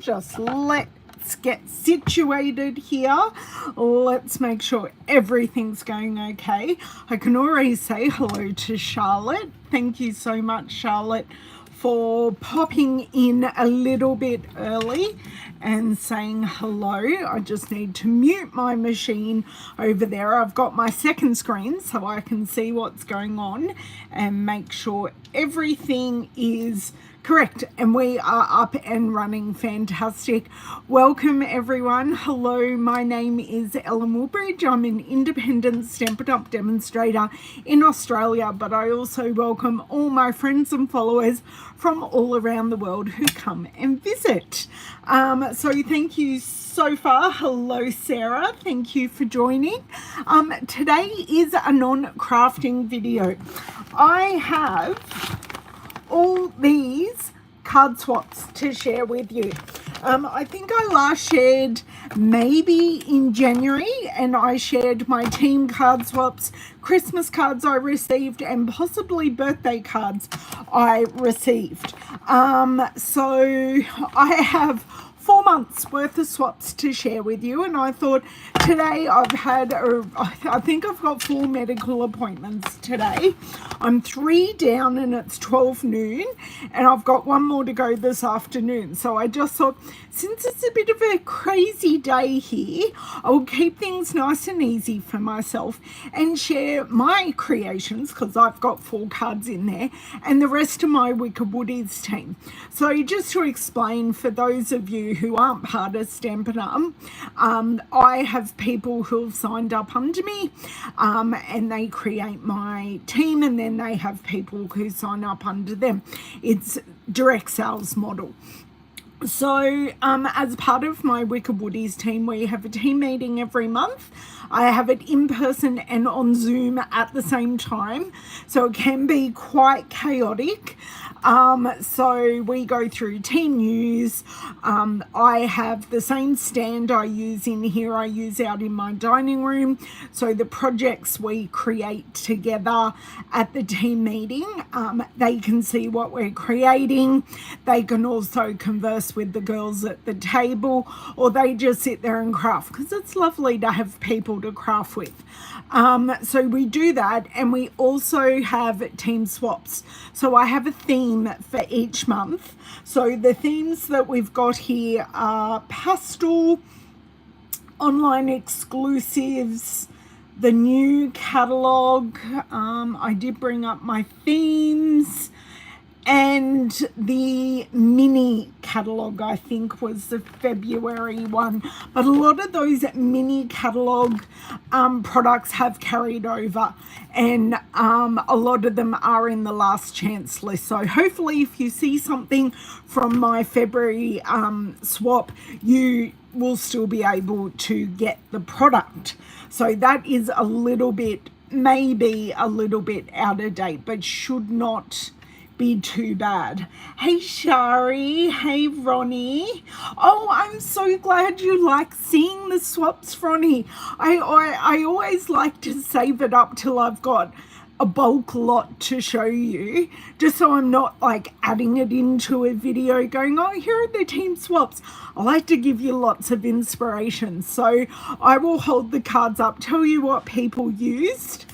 just let's get situated here. Let's make sure everything's going okay. I can already say hello to Charlotte. Thank you so much, Charlotte, for popping in a little bit early and saying hello. I just need to mute my machine over there. I've got my second screen so I can see what's going on and make sure everything is correct, and we are up and running. Fantastic. Welcome everyone. Hello, my name is Ellen Woodbridge. I'm an independent Stampin' Up! Demonstrator in Australia, but I also welcome all my friends and followers from all around the world who come and visit. So thank you so far. Hello Sarah, thank you for joining. Today is a non-crafting video. I have all these card swaps to share with you. I think I last shared maybe in January, and I shared my team card swaps, Christmas cards I received, and possibly birthday cards I received. So I have 4 months worth of swaps to share with you, and I thought today I think I've got 4 medical appointments today. I'm 3 down and it's 12 noon, and I've got 1 more to go this afternoon. So I just thought, since it's a bit of a crazy day here, I will keep things nice and easy for myself and share my creations, because I've got 4 cards in there, and the rest of my Wicked Woodies team. So just to explain for those of you who aren't part of Stampin' Up, I have people who have signed up under me, and they create my team, and then they have people who sign up under them. It's direct sales model. So as part of my Wicked Woodies team, we have a team meeting every month. I have it in person and on Zoom at the same time, so it can be quite chaotic. So we go through team news. I have the same stand I use in here, I use out in my dining room. So the projects we create together at the team meeting, they can see what we're creating. They can also converse with the girls at the table, or they just sit there and craft, because it's lovely to have people to craft with. So we do that, and we also have team swaps. So I have a theme for each month. So the themes that we've got here are pastel, online exclusives, the new catalog. I did bring up my themes, and the mini catalog, I think, was the February one. But a lot of those mini catalog products have carried over, and a lot of them are in the last chance list. So hopefully if you see something from my February swap, you will still be able to get the product. So that is a little bit, maybe a little bit out of date, but should not be too bad. Hey Shari, hey Ronnie. Oh, I'm so glad you like seeing the swaps, Ronnie. I always like to save it up till I've got a bulk lot to show you, just so I'm not like adding it into a video going, oh, here are the team swaps. I like to give you lots of inspiration. So I will hold the cards up, tell you what people used.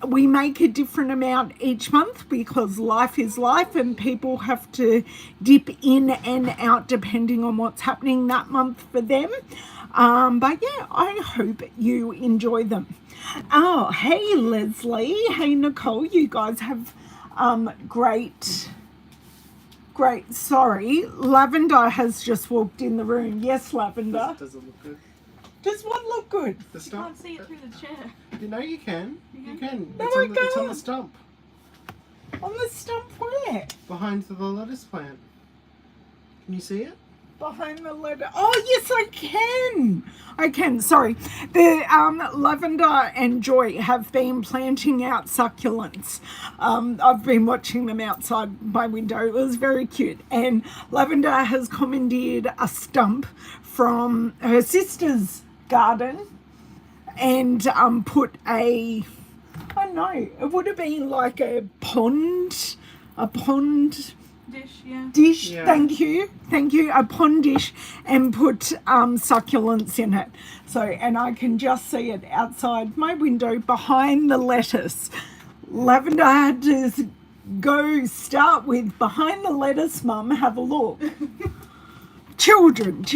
We make a different amount each month because life is life, and people have to dip in and out depending on what's happening that month for them. But yeah, I hope you enjoy them. Oh, hey Leslie, hey Nicole, you guys have great, sorry, Lavender has just walked in the room. Yes, Lavender. Does it look good? Does what look good? The You stump? can't see it through the chair. You know you can. You can. No, It's on the stump. On the stump where? Behind the lettuce plant. Can you see it? Behind the letter. Oh, yes, I can. I can. Sorry. The Lavender and Joy have been planting out succulents. I've been watching them outside my window. It was very cute. And Lavender has commandeered a stump from her sister's garden and put a, I don't know, it would have been like a pond Dish, yeah. Dish, Yeah. thank you, a pond dish, and put succulents in it. So, and I can just see it outside my window behind the lettuce. Lavender had to go start with behind the lettuce, Mum, have a look. Children.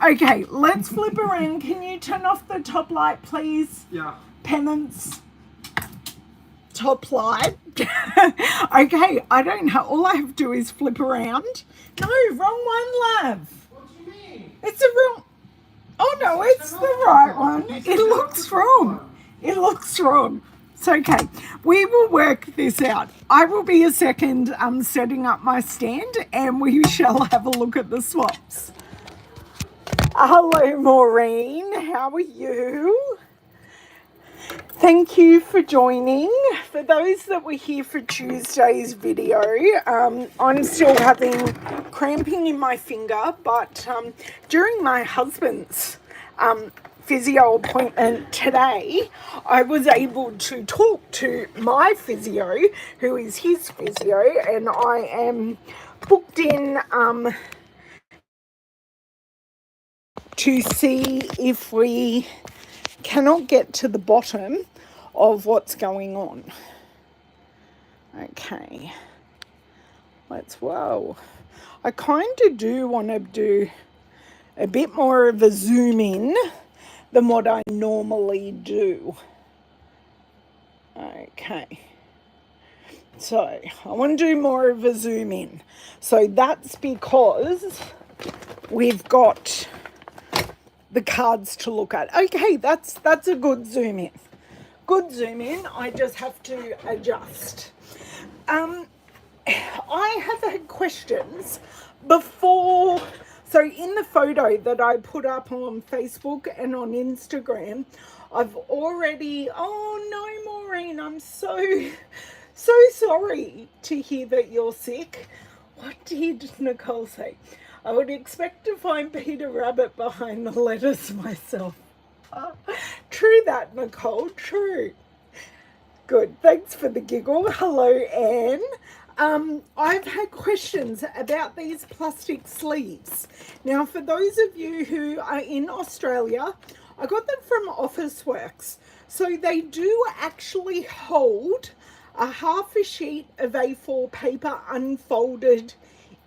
Okay, let's flip around. Can you turn off the top light, please? Yeah. Penance. Top light. Okay, I don't have, all I have to do is flip around. No, wrong one, love. What do you mean? It's the wrong, oh no, it's the right one. It looks wrong. It looks wrong. It's okay. We will work this out. I will be a second setting up my stand and we shall have a look at the swaps. Hello, Maureen. How are you? Thank you for joining. For those that were here for Tuesday's video, I'm still having cramping in my finger, but during my husband's physio appointment today, I was able to talk to my physio, who is his physio, and I am booked in to see if we cannot get to the bottom of what's going on. Okay, whoa. I kind of do want to do a bit more of a zoom in than what I normally do. Okay, so I want to do more of a zoom in. So that's because we've got the cards to look at. Okay, that's a good zoom in. Good zoom in. I just have to adjust. I have had questions before. So in the photo that I put up on Facebook and on Instagram, I've already, oh no, Maureen, I'm so sorry to hear that you're sick. What did Nicole say? I would expect to find Peter Rabbit behind the lettuce myself. True that, Nicole, true. Good, thanks for the giggle. Hello, Anne. I've had questions about these plastic sleeves. Now, for those of you who are in Australia, I got them from Officeworks. So they do actually hold a half a sheet of A4 paper unfolded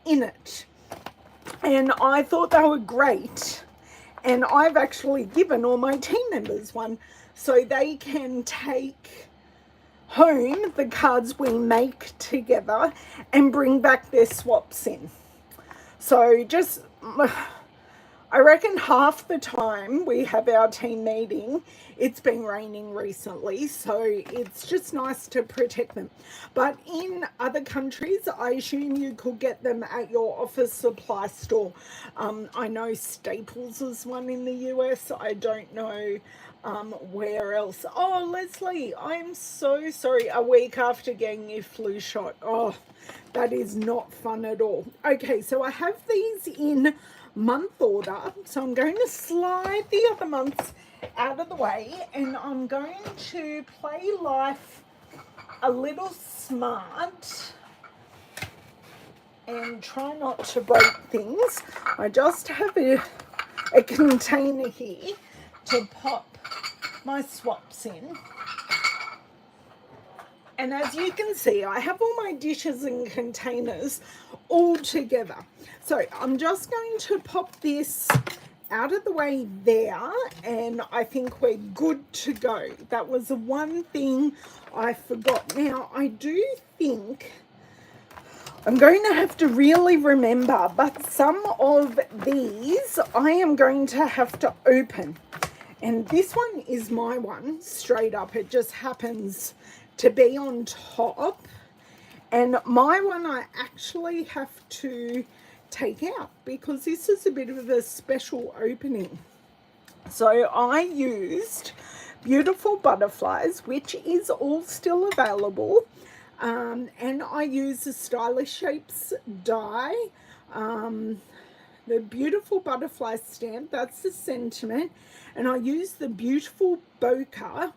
in it. And I thought they were great. And I've actually given all my team members one so they can take home the cards we make together and bring back their swaps in. So just, I reckon half the time we have our team meeting, it's been raining recently, so it's just nice to protect them. But in other countries, I assume you could get them at your office supply store. I know Staples is one in the US. I don't know where else. Oh, Leslie, I'm so sorry. A week after getting your flu shot. Oh, that is not fun at all. Okay, so I have these in month order, so I'm going to slide the other months out of the way and I'm going to play life a little smart and try not to break things. I just have a container here to pop my swaps in. And as you can see, I have all my dishes and containers all together. So I'm just going to pop this out of the way there, and I think we're good to go. That was the one thing I forgot. Now, I do think I'm going to have to really remember, but some of these I am going to have to open. And this one is my one, straight up. It just happens to be on top. And my one I actually have to take out because this is a bit of a special opening. So I used Beautiful Butterflies, which is all still available. And I used the Stylish Shapes die. The Beautiful Butterfly stamp, that's the sentiment. And I used the Beautiful Bokeh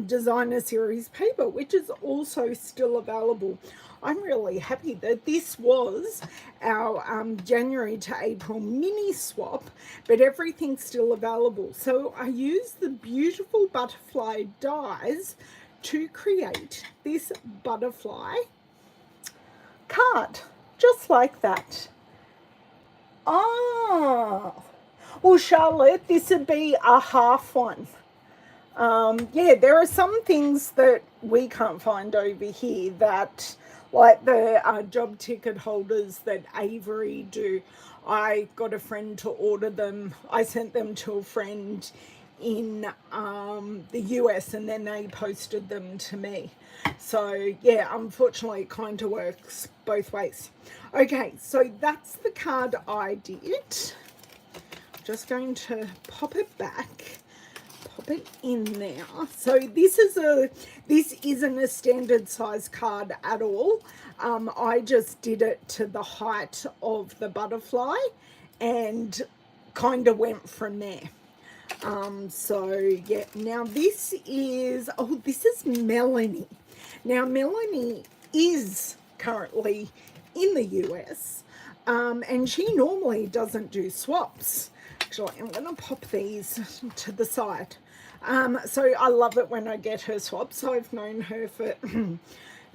designer series paper, which is also still available. I'm really happy that this was our January to April mini swap, but everything's still available. So I used the beautiful butterfly dies to create this butterfly card, just like that. Oh, well, Charlotte, this would be a half one. Yeah, there are some things that we can't find over here that, like the job ticket holders that Avery do. I got a friend to order them. I sent them to a friend in the US, and then they posted them to me. So yeah, unfortunately it kind of works both ways. Okay, so that's the card I did. Just going to pop it back, pop it in there. So this isn't a standard size card at all. I just did it to the height of the butterfly and kind of went from there. So yeah, now this is Melanie. Now Melanie is currently in the US, and she normally doesn't do swaps. Actually, I'm going to pop these to the side. So I love it when I get her swaps. I've known her for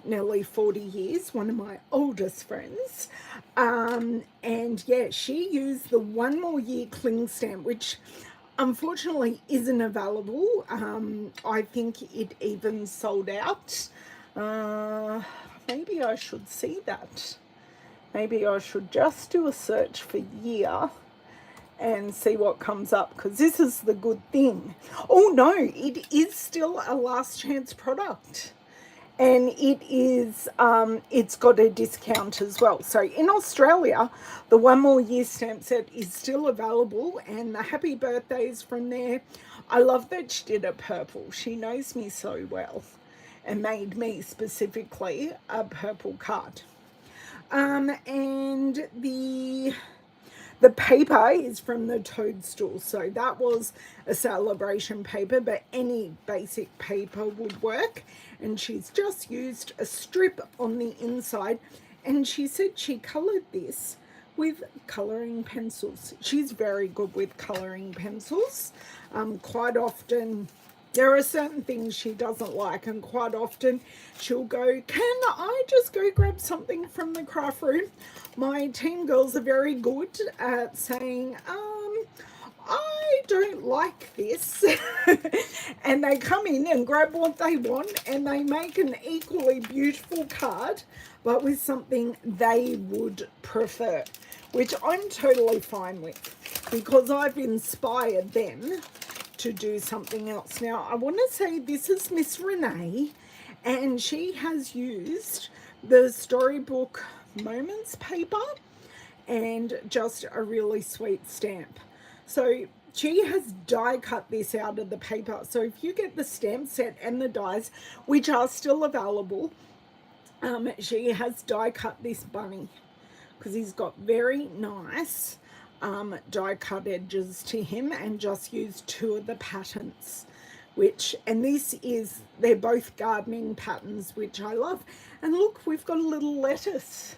nearly 40 years, one of my oldest friends. And yeah, she used the One More Year cling stamp, which unfortunately isn't available. I think it even sold out. Maybe I should see that. Maybe I should just do a search for year and see what comes up, because this is the good thing. Oh no, it is still a last chance product, and it's got a discount as well. So in Australia, the One More Year stamp set is still available, and the happy birthdays from there. I love that she did a purple. She knows me so well and made me specifically a purple card. And the paper is from the Toadstool, so that was a celebration paper, but any basic paper would work. And she's just used a strip on the inside, and she said she coloured this with colouring pencils. She's very good with colouring pencils. Quite often, there are certain things she doesn't like, and quite often she'll go, can I just go grab something from the craft room? My team girls are very good at saying, I don't like this. And they come in and grab what they want, and they make an equally beautiful card, but with something they would prefer, which I'm totally fine with, because I've inspired them to do something else. Now, I want to say this is Miss Renee, and she has used the Storybook Moments paper and just a really sweet stamp. So she has die cut this out of the paper. So if you get the stamp set and the dies, which are still available, she has die cut this bunny, because he's got very nice die cut edges to him, and just used two of the patterns, they're both gardening patterns, which I love. And look, we've got a little lettuce.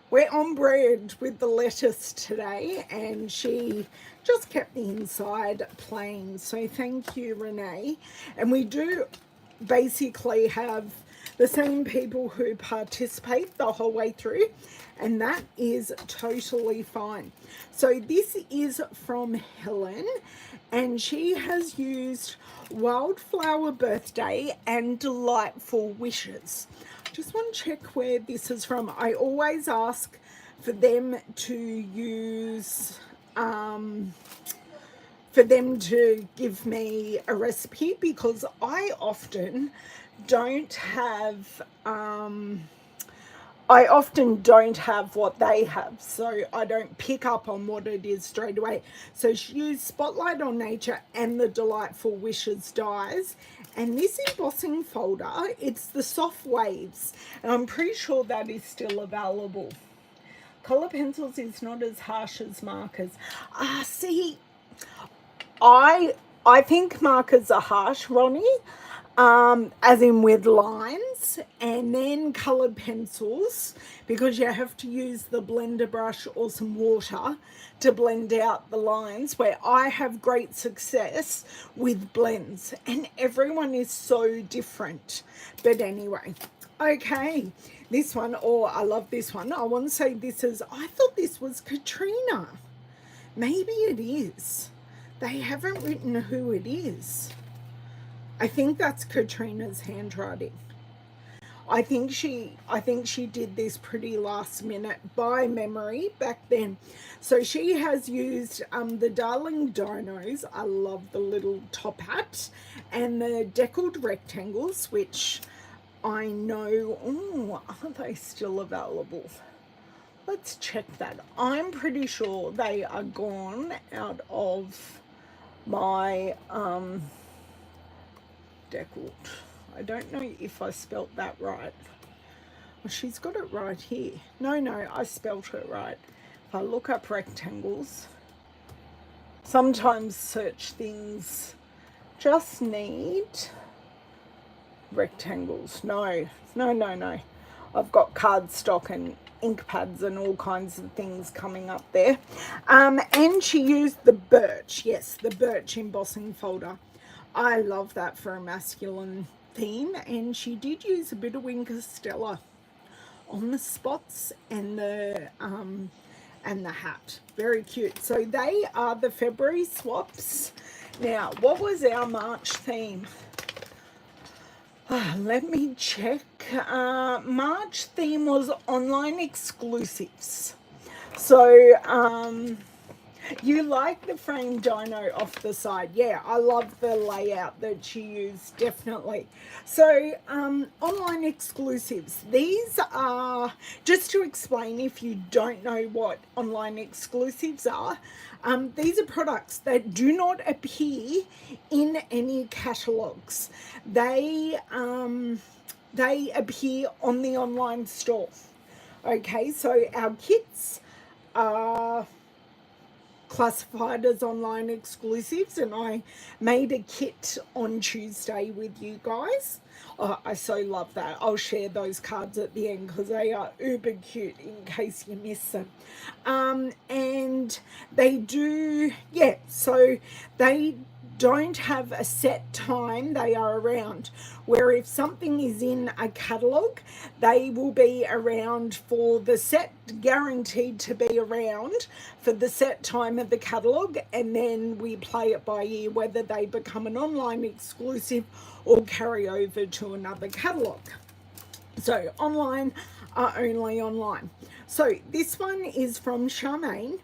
We're on brand with the lettuce today, and she just kept the inside plain. So thank you, Renee. And we do basically have the same people who participate the whole way through, and that is totally fine. So this is from Helen, and she has used Wildflower Birthday and Delightful Wishes. Just want to check where this is from. I always ask for them to use for them to give me a recipe, because I often don't have what they have, so I don't pick up on what it is straight away. So she used Spotlight on Nature and the Delightful Wishes dies, and this embossing folder, it's the Soft Waves, and I'm pretty sure that is still available. Colour pencils is not as harsh as markers. See, I think markers are harsh, Ronnie. as in with lines, and then colored pencils, because you have to use the blender brush or some water to blend out the lines, where I have great success with blends, and everyone is so different. But anyway, okay, this one, I love this one. I want to say this is, I thought this was Katrina. Maybe it is. They haven't written who it is. I think that's Katrina's handwriting. I think she did this pretty last minute by memory back then. So she has used the Darling Dinos. I love the little top hat, and the deckled rectangles, which I know, are they still available? Let's check that. I'm pretty sure they are gone out of my deckled. I don't know if I spelt that right. Well, she's got it right here. No, I spelt it right. If I look up rectangles, sometimes search things just need rectangles. No. I've got cardstock and ink pads and all kinds of things coming up there. And she used the birch. Yes, the birch embossing folder. I love that for a masculine theme, and she did use a bit of Winker Stella on the spots and the hat. Very cute. So they are the February swaps. Now, what was our March theme? Let me check. March theme was online exclusives. So you like the frame dino off the side. Yeah, I love the layout that she used, definitely. So online exclusives. These are, just to explain if you don't know what online exclusives are, these are products that do not appear in any catalogs. They appear on the online store. Okay, so our kits are classified as online exclusives, and I made a kit on Tuesday with you guys. Oh, I so love that. I'll share those cards at the end because they are uber cute in case you miss them. And they do, so they don't have a set time they are around, where if something is in a catalogue, they will be around for the set, guaranteed to be around for the set time of the catalogue, and then we play it by ear whether they become an online exclusive or carry over to another catalogue. So online are only online. So this one is from Charmaine.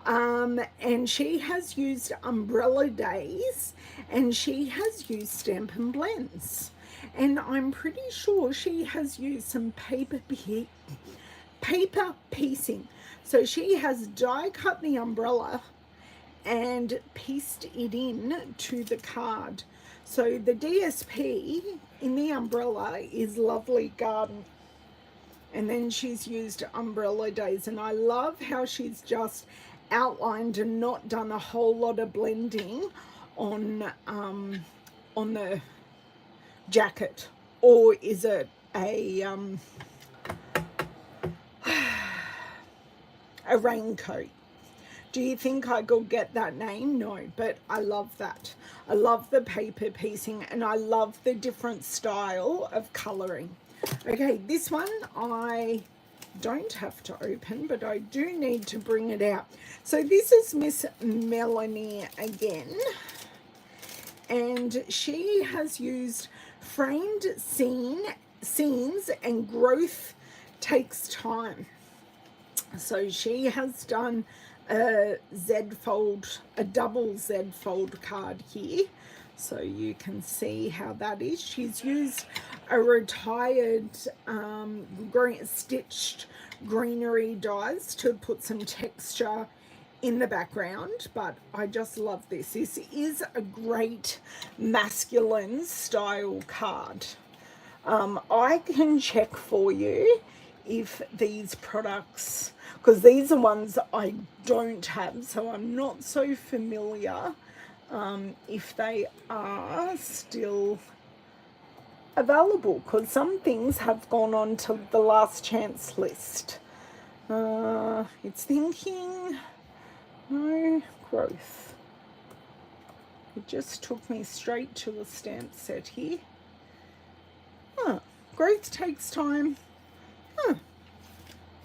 And she has used Umbrella Days, and she has used Stampin' Blends, and I'm pretty sure she has used some paper piecing. So she has die cut the umbrella and pieced it in to the card. So the DSP in the umbrella is Lovely Garden, and then she's used Umbrella Days, and I love how she's just outlined and not done a whole lot of blending on the jacket. Or is it a raincoat? Do you think I could get that name? No, but I love that. I love the paper piecing, and I love the different style of colouring. Okay, this one I don't have to open, but I do need to bring it out. So this is Miss Melanie again, and she has used framed scenes and growth takes time. So she has done a double Z fold card here, so you can see how that is. She's used a retired stitched greenery dies to put some texture in the background, but I just love this. This is a great masculine style card. I can check for you if these products, because these are ones I don't have, so I'm not so familiar if they are still available, because some things have gone on to the last chance list. It's thinking no growth. It just took me straight to a stamp set here. Growth takes time.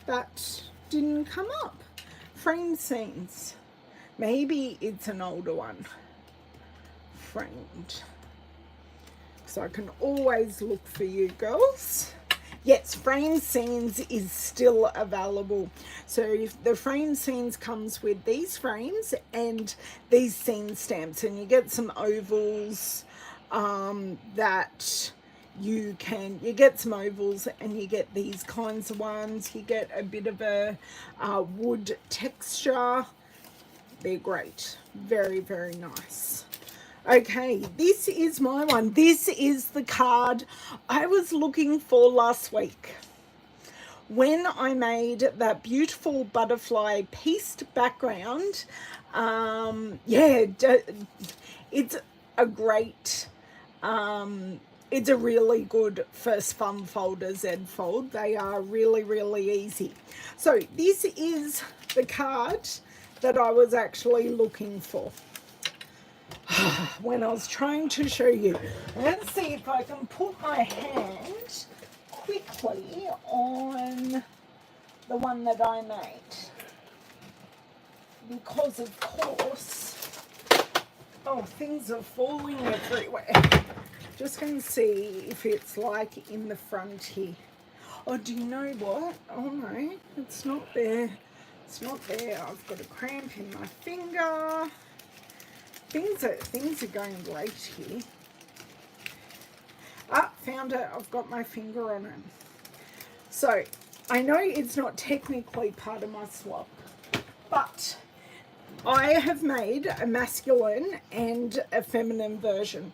That didn't come up. Frame scenes. Maybe it's an older one. Framed. So I can always look for you girls. Yes, frame scenes is still available. So if the frame scenes comes with these frames and these scene stamps, and you get some ovals that you get some ovals, and you get these kinds of ones. You get a bit of a wood texture. They're great. Very, very nice. Okay, this is my one. This is the card I was looking for last week when I made that beautiful butterfly pieced background. Yeah, it's a great, it's a really good first fun folder, Z fold. They are really, really easy. So this is the card that I was actually looking for when I was trying to show you. Let's see if I can put my hand quickly on the one that I made, because of course, oh, things are falling everywhere. Just going to see if it's like in the front here. Oh, do you know what? Oh no, it's not there. It's not there. I've got a cramp in my finger. Things are going great here. Ah, found it. I've got my finger on it. So I know it's not technically part of my swap, but I have made a masculine and a feminine version.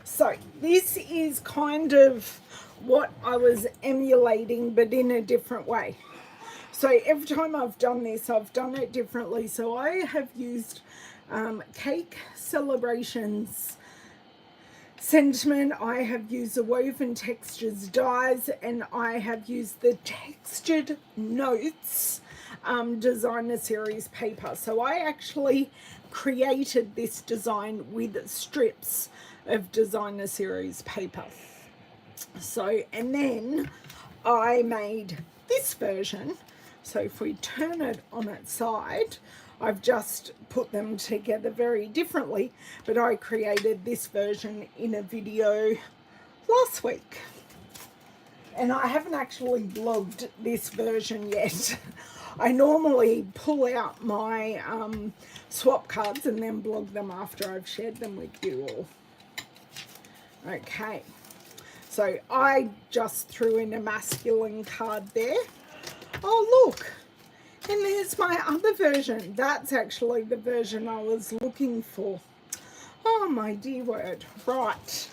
So this is kind of what I was emulating, but in a different way. So every time I've done this, I've done it differently. So I have used Cake Celebrations Sentiment. I have used the Woven Textures dies, and I have used the Textured Notes designer series paper. So I actually created this design with strips of designer series paper. So, and then I made this version. So if we turn it on its side, I've just put them together very differently, but I created this version in a video last week. And I haven't actually blogged this version yet. I normally pull out my swap cards and then blog them after I've shared them with you all. Okay, so I just threw in a masculine card there. Oh, look. And there's my other version. That's actually the version I was looking for. Oh, my dear word. Right.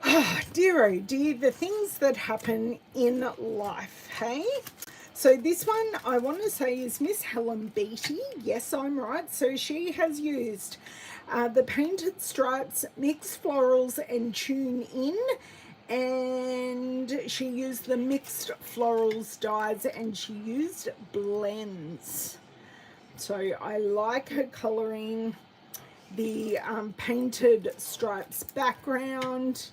Oh, dear, oh dear, the things that happen in life, hey? So this one, I want to say, is Miss Helen Beatty. Yes, I'm right. So she has used the painted stripes, mixed florals, and tune in. And she used the mixed florals dies, and she used blends. So I like her coloring. The painted stripes background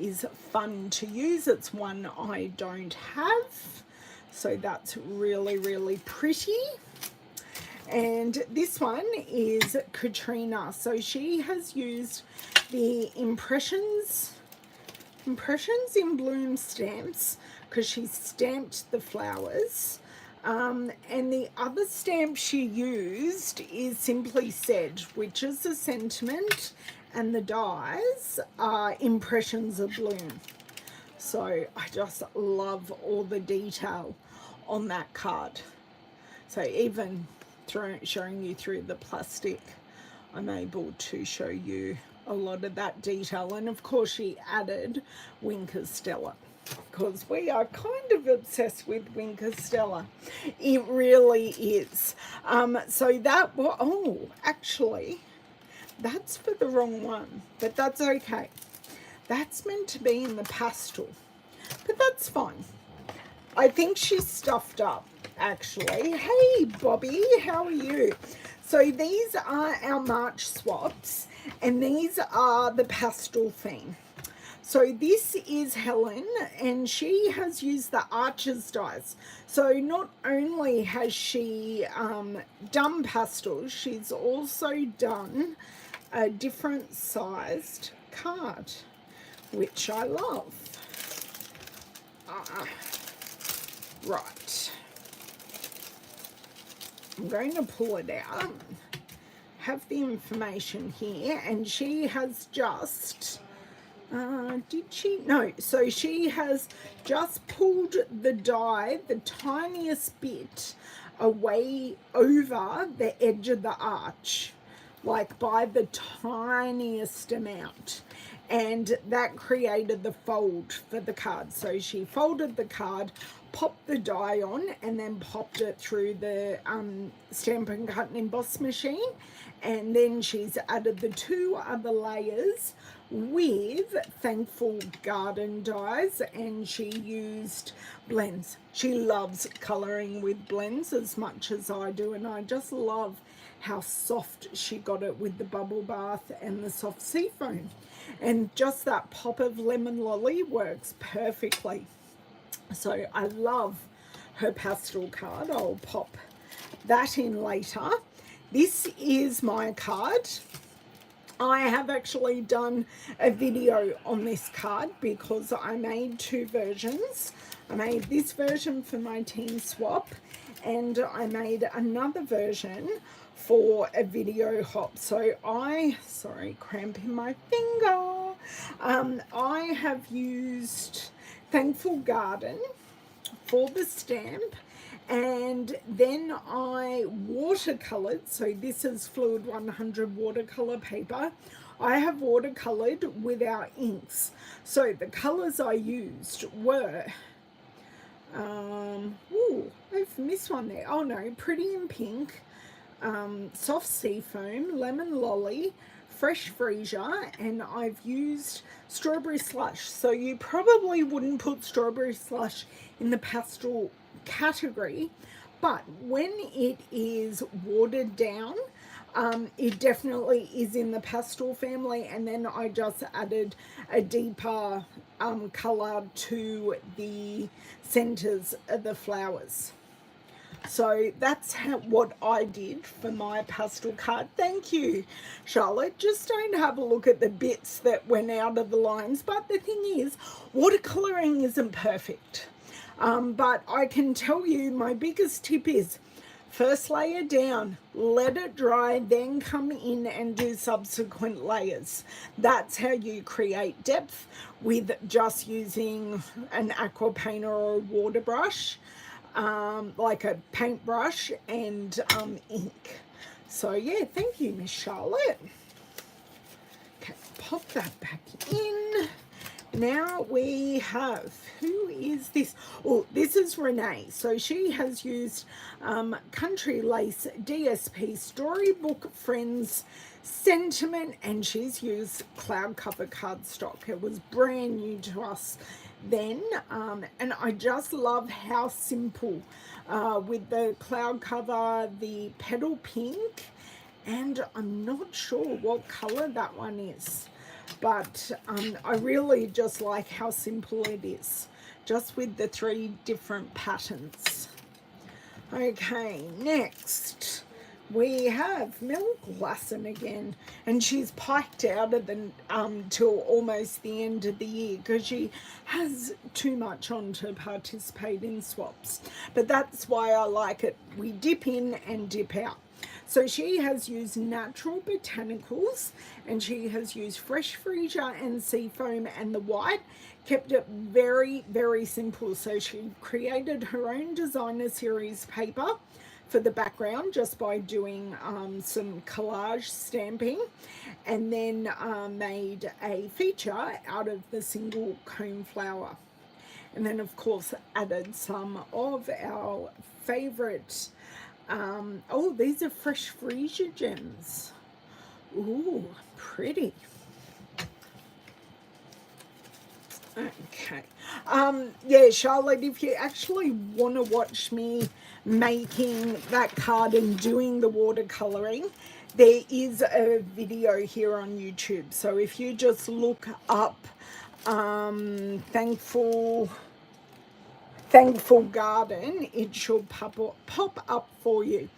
is fun to use. It's one I don't have, so that's really, really pretty. And this one is Katrina. So she has used the Impressions in Bloom stamps, because she stamped the flowers. And the other stamp she used is Simply Said, which is a sentiment, and the dies are Impressions of Bloom. So I just love all the detail on that card. So even showing you through the plastic, I'm able to show you a lot of that detail. And of course she added Winker Stella, because we are kind of obsessed with Winker Stella. It really is. So that, oh, actually, that's for the wrong one, but that's okay. That's meant to be in the pastel, but that's fine. I think she's stuffed up, actually. Hey, Bobby, how are you? So these are our March swaps, and these are the pastel theme. So this is Helen, and she has used the Arches dies. So not only has she done pastels, she's also done a different sized card, which I love. Right. I'm going to pull it out, have the information here, and she has just, did she? No, so she has just pulled the die, the tiniest bit, away over the edge of the arch, like by the tiniest amount. And that created the fold for the card. So she folded the card, popped the die on, and then popped it through the Stampin' Cut and Emboss machine. And then she's added the 2 other layers with Thankful Garden dies, and she used blends. She loves colouring with blends as much as I do, and I just love how soft she got it with the bubble bath and the soft sea foam. And just that pop of lemon lolly works perfectly. So I love her pastel card. I'll pop that in later. This is my card. I have actually done a video on this card because I made 2 versions. I made this version for my team swap, and I made another version for a video hop. So sorry, cramp in my finger. I have used Thankful Garden for the stamp, and then I watercolored. So this is Fluid 100 watercolor paper. I have watercolored with our inks. So the colors I used were, I've missed one there. Oh no, Pretty in Pink, Soft Sea Foam, Lemon Lolly, Fresh Freesia, and I've used Strawberry Slush. So you probably wouldn't put Strawberry Slush in the pastel category, but when it is watered down, it definitely is in the pastel family. And then I just added a deeper color to the centers of the flowers. So that's what I did for my pastel card. Thank you, Charlotte. Just don't have a look at the bits that went out of the lines. But the thing is, watercoloring isn't perfect. But I can tell you my biggest tip is first layer down, let it dry, then come in and do subsequent layers. That's how you create depth with just using an aqua painter or a water brush. Like a paintbrush and ink. So yeah, thank you, Miss Charlotte. Okay, pop that back in. Now we have, who is this? Oh, this is Renee. So she has used Country Lace DSP Storybook Friends Sentiment, and she's used cloud cover cardstock. It was brand new to us then, and I just love how simple with the cloud cover, the petal pink, and I'm not sure what color that one is, but I really just like how simple it is, just with the 3 different patterns. Okay, next we have Mel Glasson again, and she's piked out of the till almost the end of the year because she has too much on to participate in swaps. But that's why I like it. We dip in and dip out. So she has used Natural Botanicals, and she has used Fresh Freesia and Sea Foam and the white, kept it very, very simple. So she created her own designer series paper for the background just by doing some collage stamping, and then made a feature out of the single cone flower. And then of course added some of our favorite, oh, these are Fresh Freesia gems. Ooh, pretty. Okay. Yeah, Charlotte, if you actually want to watch me making that card and doing the watercoloring, there is a video here on YouTube. So if you just look up Thankful Garden, it should pop up for you.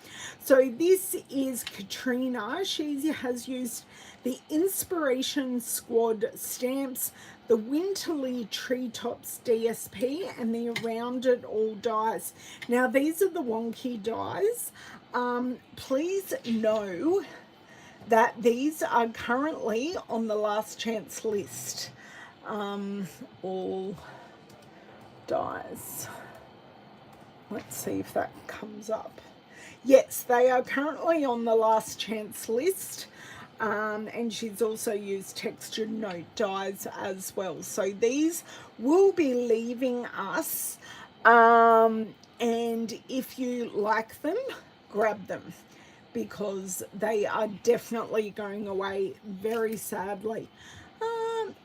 So this is Katrina. She has used the Inspiration Squad stamps, the Winterly Treetops DSP, and the Around It All dies. Now these are the wonky dies. Please know that these are currently on the last chance list. All dies. Let's see if that comes up. Yes, they are currently on the last chance list. And she's also used textured note dies as well. So these will be leaving us. And if you like them, grab them, because they are definitely going away very sadly.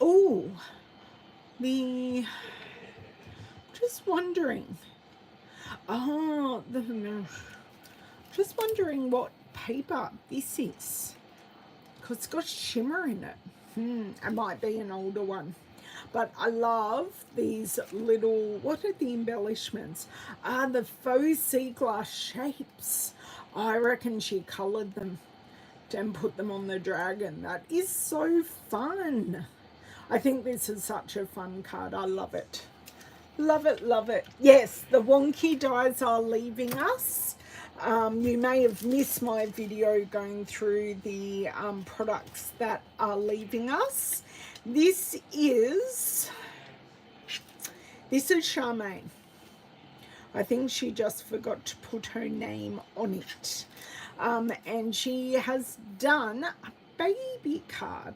Oh, just wondering. Oh, just wondering what paper this is, because it's got shimmer in it. It might be an older one. But I love these little, what are the embellishments? The faux sea glass shapes. I reckon she coloured them and put them on the dragon. That is so fun. I think this is such a fun card. I love it. Love it, love it. Yes, the wonky dies are leaving us. You may have missed my video going through the products that are leaving us. This is Charmaine. I think she just forgot to put her name on it. And she has done a baby card,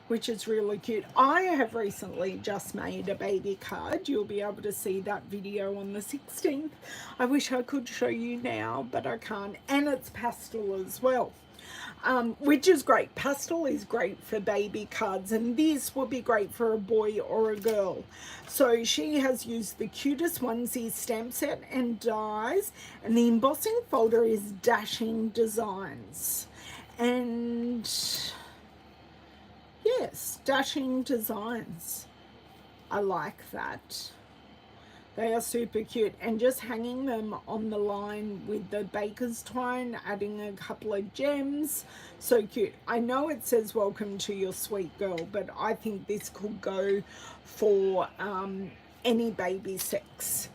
which is really cute. I have recently just made a baby card. You'll be able to see that video on the 16th. I wish I could show you now, but I can't. And it's pastel as well, which is great. Pastel is great for baby cards, and this would be great for a boy or a girl. So she has used the Cutest Onesie stamp set and dies, and the embossing folder is Dashing Designs. And yes, Dashing Designs. I like that. They are super cute, and just hanging them on the line with the baker's twine, adding a couple of gems. So cute. I know it says welcome to your sweet girl, but I think this could go for any baby sex.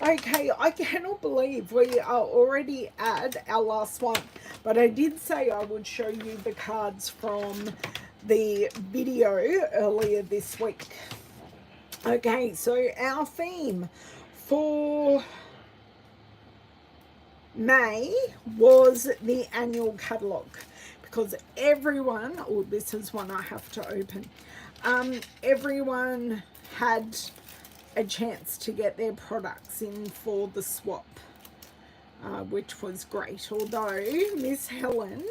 Okay, I cannot believe we are already at our last one, but I did say I would show you the cards from the video earlier this week. Okay, so our theme for May was the annual catalogue, because everyone, oh, this is one I have to open, everyone had a chance to get their products in for the swap, which was great, although Miss Helen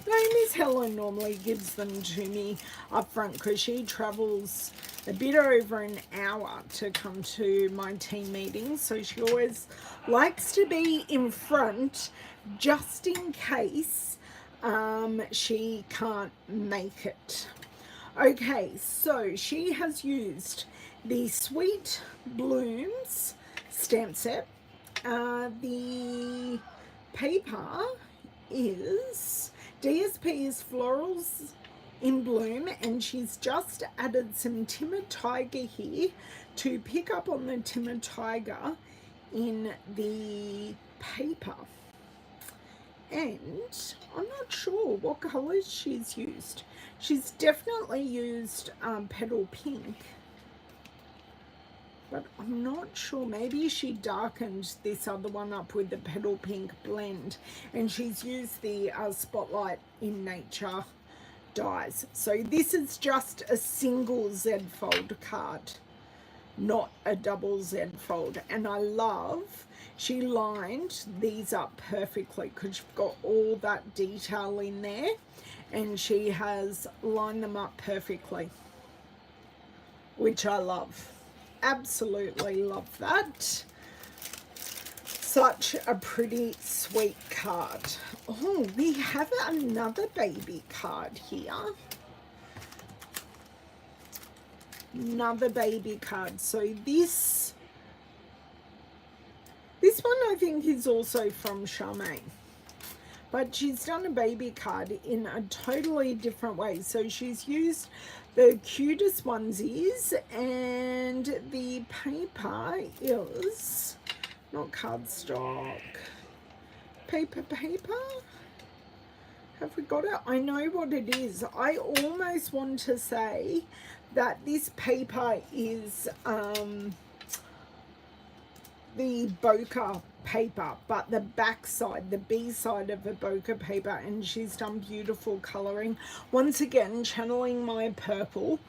Miss Helen normally gives them to me up front, because she travels a bit over an hour to come to my team meetings, so she always likes to be in front just in case she can't make it. Okay, so she has used the Sweet Blooms stamp set. The paper is DSP is Florals in Bloom, and she's just added some Timid Tiger here to pick up on the Timid Tiger in the paper. And I'm not sure what colours she's used. She's definitely used Petal Pink, but I'm not sure. Maybe she darkened this other one up with the Petal Pink blend, and she's used the Spotlight in Nature dies. So this is just a single Z fold card, not a double Z fold. And I love, she lined these up perfectly, because you've got all that detail in there, and she has lined them up perfectly. which I love. Absolutely love that. Such a pretty sweet card. Oh, we have another baby card here. Another baby card. So this one I think is also from Charmaine. But she's done a baby card in a totally different way. So she's used the cutest onesies, and the paper is not cardstock. Paper. Have we got it? I know what it is. I almost want to say that this paper is the bokeh paper, but the back side, the B side of the bokeh paper, and she's done beautiful coloring. Once again, channeling my purple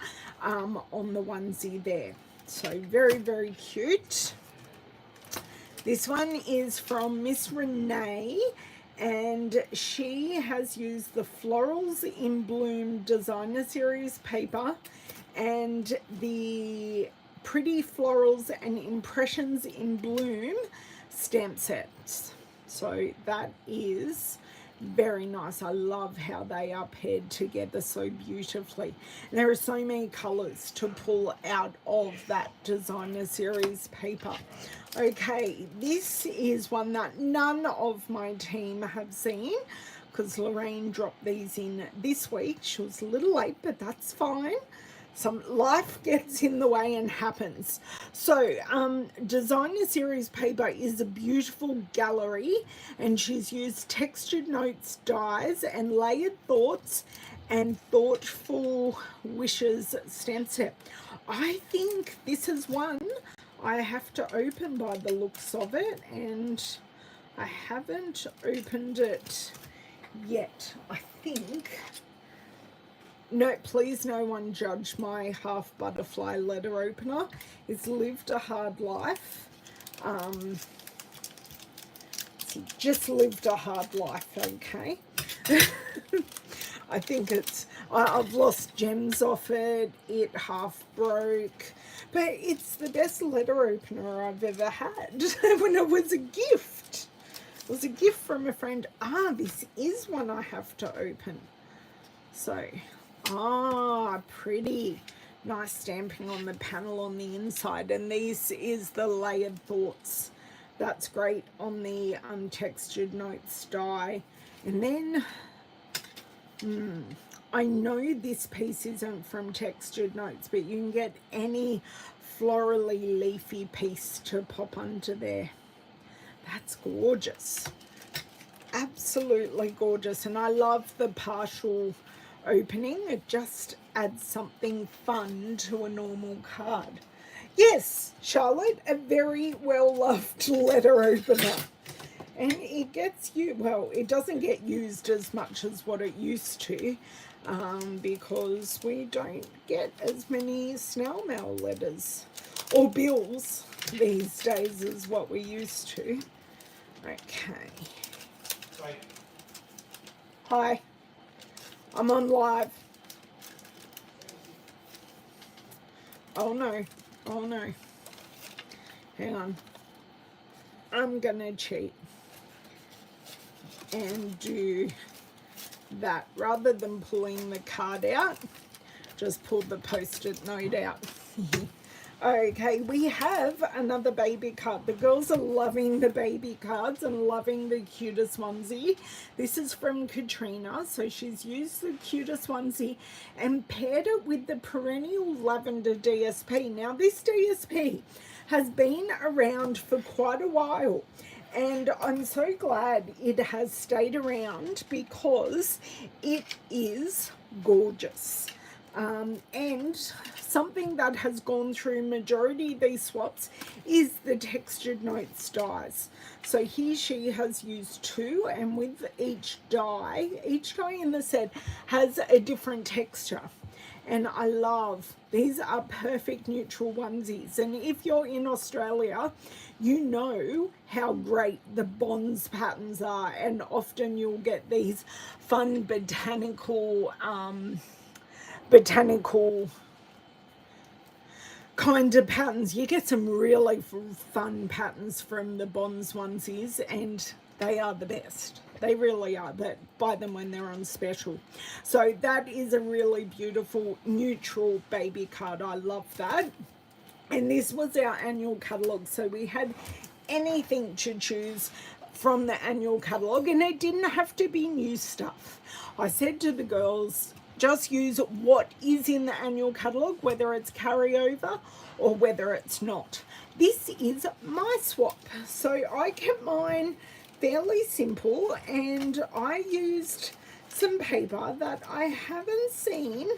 on the onesie there. So very, very cute. This one is from Miss Renee, and she has used the Florals in Bloom Designer Series paper and the Pretty Florals and Impressions in Bloom stamp sets. So that is very nice. I love how they are paired together so beautifully. And there are so many colors to pull out of that Designer Series paper. Okay, this is one that none of my team have seen because Lorraine dropped these in this week. She was a little late, but that's fine. Some life gets in the way and happens. So Designer Series paper is a beautiful gallery, and she's used textured notes, dies, and layered thoughts and thoughtful wishes stamp set. I think this is one I have to open by the looks of it, and I haven't opened it yet. I think, no, please no one judge my half butterfly letter opener. It's lived a hard life. Just lived a hard life, okay? I think it's, I've lost gems off it, it half broke, but it's the best letter opener I've ever had when it was a gift. It was a gift from a friend. This is one I have to open. So, pretty. Nice stamping on the panel on the inside, and this is the layered thoughts. That's great on the untextured notes die. And then I know this piece isn't from textured notes, but you can get any florally leafy piece to pop under there. That's gorgeous. Absolutely gorgeous. And I love the partial opening. It just adds something fun to a normal card. Yes, Charlotte, a very well-loved letter opener. And it gets you, well, it doesn't get used as much as what it used to, because we don't get as many snail mail letters or bills these days as what we used to. Okay. Hi. I'm on live. Oh no. Oh no. Hang on. I'm gonna cheat and do that. Rather than pulling the card out, just pull the post-it note out. Okay, we have another baby card. The girls are loving the baby cards and loving the cutest onesie. This is from Katrina. So she's used the cutest onesie and paired it with the perennial lavender DSP. Now this DSP has been around for quite a while, and I'm so glad it has stayed around because it is gorgeous. And something that has gone through majority of these swaps is the textured notes dies. So here she has used two, and with each die in the set has a different texture. And I love, these are perfect neutral onesies. And if you're in Australia, you know how great the bonds patterns are. And often you'll get these fun botanical kind of patterns. You get some really fun patterns from the Bonds onesies, and they are the best. They really are. But buy them when they're on special. So that is a really beautiful neutral baby card. I love that. And this was our annual catalogue. So we had anything to choose from the annual catalogue, and it didn't have to be new stuff. I said to the girls, just use what is in the annual catalogue, whether it's carryover or whether it's not. This is my swap. So I kept mine fairly simple, and I used some paper that I haven't seen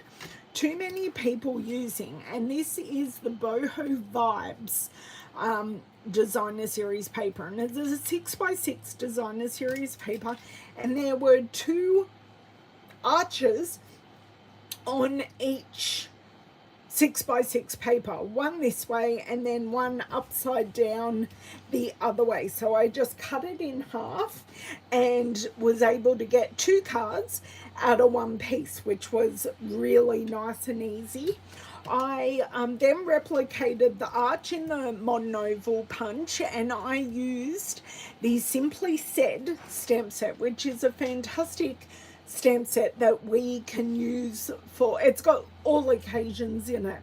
too many people using, and this is the Boho Vibes designer series paper, and it's a 6x6 designer series paper, and there were 2 arches on each 6x6 paper, one this way and then one upside down the other way. So I just cut it in half and was able to get 2 cards out of one piece, which was really nice and easy. I then replicated the arch in the Modern Oval punch, and I used the Simply Said stamp set, which is a fantastic stamp set that we can use for, it's got all occasions in it.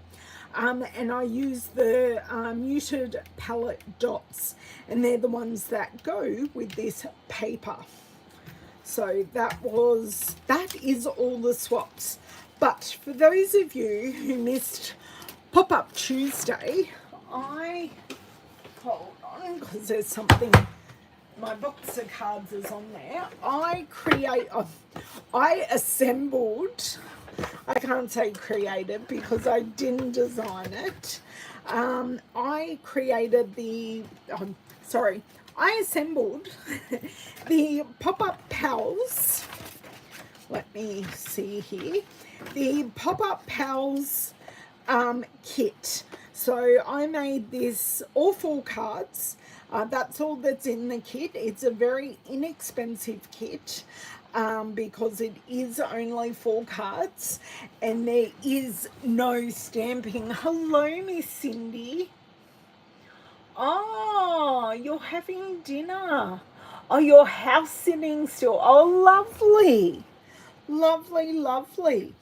And I use the muted palette dots, and they're the ones that go with this paper. So that is all the swaps. But for those of you who missed Pop-Up Tuesday, hold on, because there's something, my box of cards is on there. I assembled, I can't say created because I didn't design it. I assembled the Pop-Up Pals. Let me see here. The Pop-Up Pals kit. So I made this, all 4 cards. That's all that's in the kit. It's a very inexpensive kit because it is only 4 cards and there is no stamping. Hello, Miss Cindy. Oh, you're having dinner. Oh, you're house sitting still. Oh, lovely. Lovely, lovely.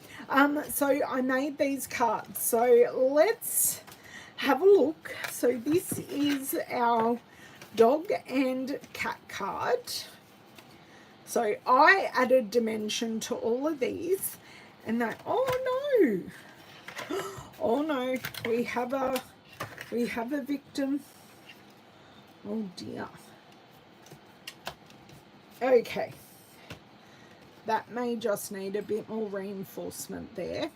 So I made these cards. So let's have a look. So this is our dog and cat card. So I added dimension to all of these, and that, oh no, we have a victim. Oh dear. Okay. That may just need a bit more reinforcement there,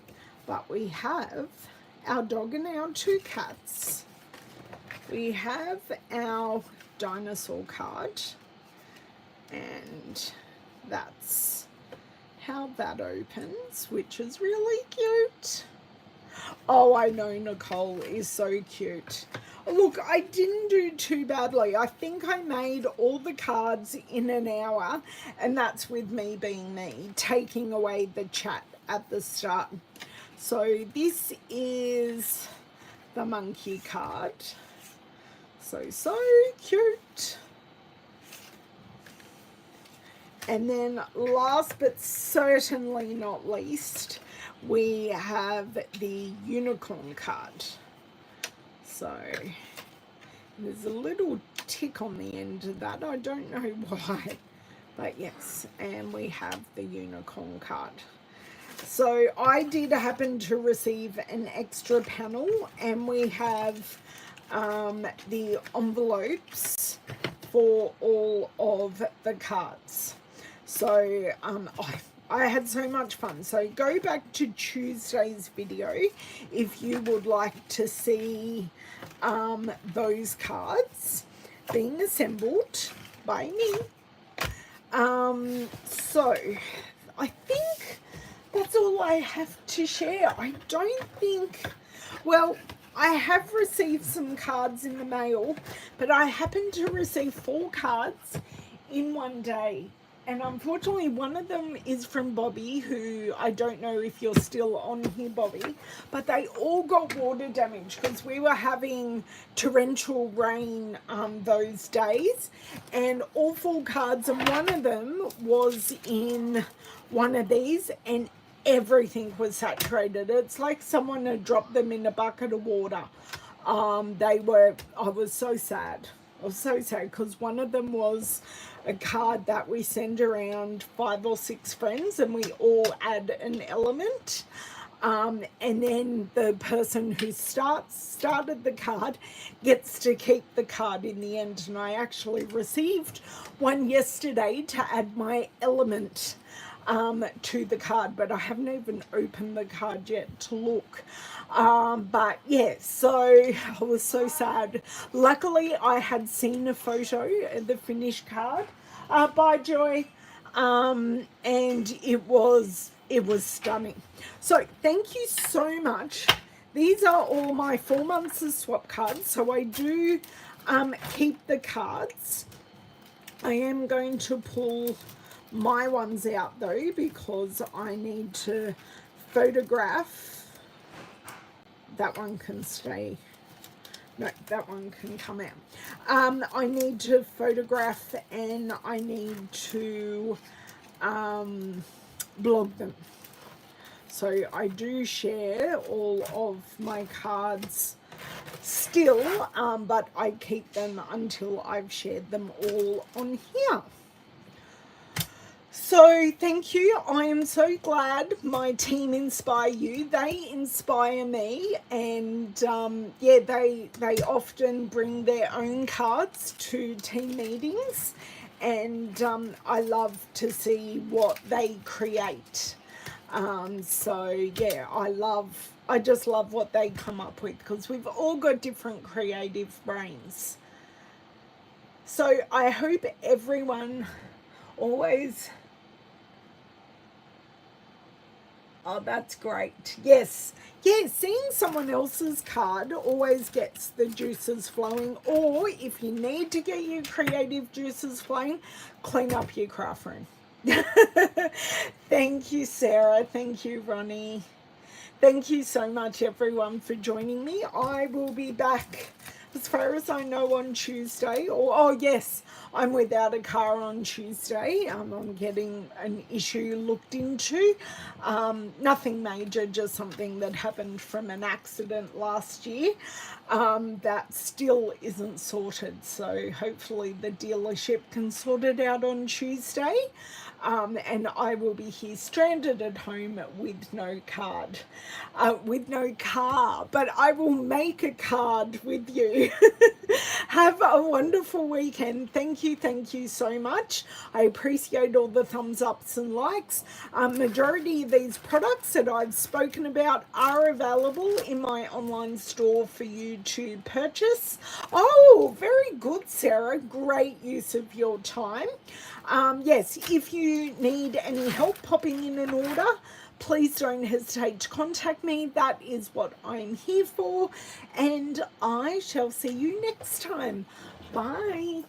but we have our dog and our 2 cats. We have our dinosaur card, and that's how that opens, which is really cute. Oh, I know, Nicole is so cute. Look, I didn't do too badly. I think I made all the cards in an hour, and that's with me being me, taking away the chat at the start. So this is the monkey card. So cute. And then last but certainly not least, we have the unicorn card. So there's a little tick on the end of that. I don't know why, but yes, and we have the unicorn card. So I did happen to receive an extra panel, and we have the envelopes for all of the cards. So I had so much fun. So go back to Tuesday's video if you would like to see those cards being assembled by me. So I think that's all I have to share. I don't think, well, I have received some cards in the mail, but I happened to receive 4 cards in one day. And unfortunately, one of them is from Bobby, who I don't know if you're still on here, Bobby, but they all got water damage because we were having torrential rain those days, and all full cards, and one of them was in one of these, and everything was saturated. It's like someone had dropped them in a bucket of water. I was so sad. I was so sad because one of them was a card that we send around 5 or 6 friends and we all add an element. And then the person who started the card gets to keep the card in the end. And I actually received one yesterday to add my element to the card, but I haven't even opened the card yet to look. But yeah, so I was so sad. Luckily, I had seen a photo of the finished card by Joy, and it was stunning. So thank you so much. These are all my 4 months of swap cards, so I do keep the cards. I am going to pull my ones out though because I need to photograph. That one can stay. No, that one can come out. I need to photograph and I need to blog them. So I do share all of my cards still, but I keep them until I've shared them all on here. So thank you. I am so glad my team inspire you. They inspire me, and yeah, they often bring their own cards to team meetings, and I love to see what they create. So yeah, I just love what they come up with because we've all got different creative brains. So I hope everyone always... Oh, that's great. Yes. Yeah, seeing someone else's card always gets the juices flowing. Or if you need to get your creative juices flowing, clean up your craft room. Thank you, Sarah. Thank you, Ronnie. Thank you so much, everyone, for joining me. I will be back, as far as I know, on Tuesday. Oh, yes, I'm without a car on Tuesday. I'm getting an issue looked into. Nothing major, just something that happened from an accident last year that still isn't sorted. So hopefully the dealership can sort it out on Tuesday. And I will be here stranded at home with no card, with no car, but I will make a card with you. Have a wonderful weekend. Thank you so much. I appreciate all the thumbs ups and likes. Majority of these products that I've spoken about are available in my online store for you to purchase. Oh, very good, Sarah. Great use of your time. Yes, if you need any help popping in an order, please don't hesitate to contact me. That is what I'm here for, and I shall see you next time. Bye.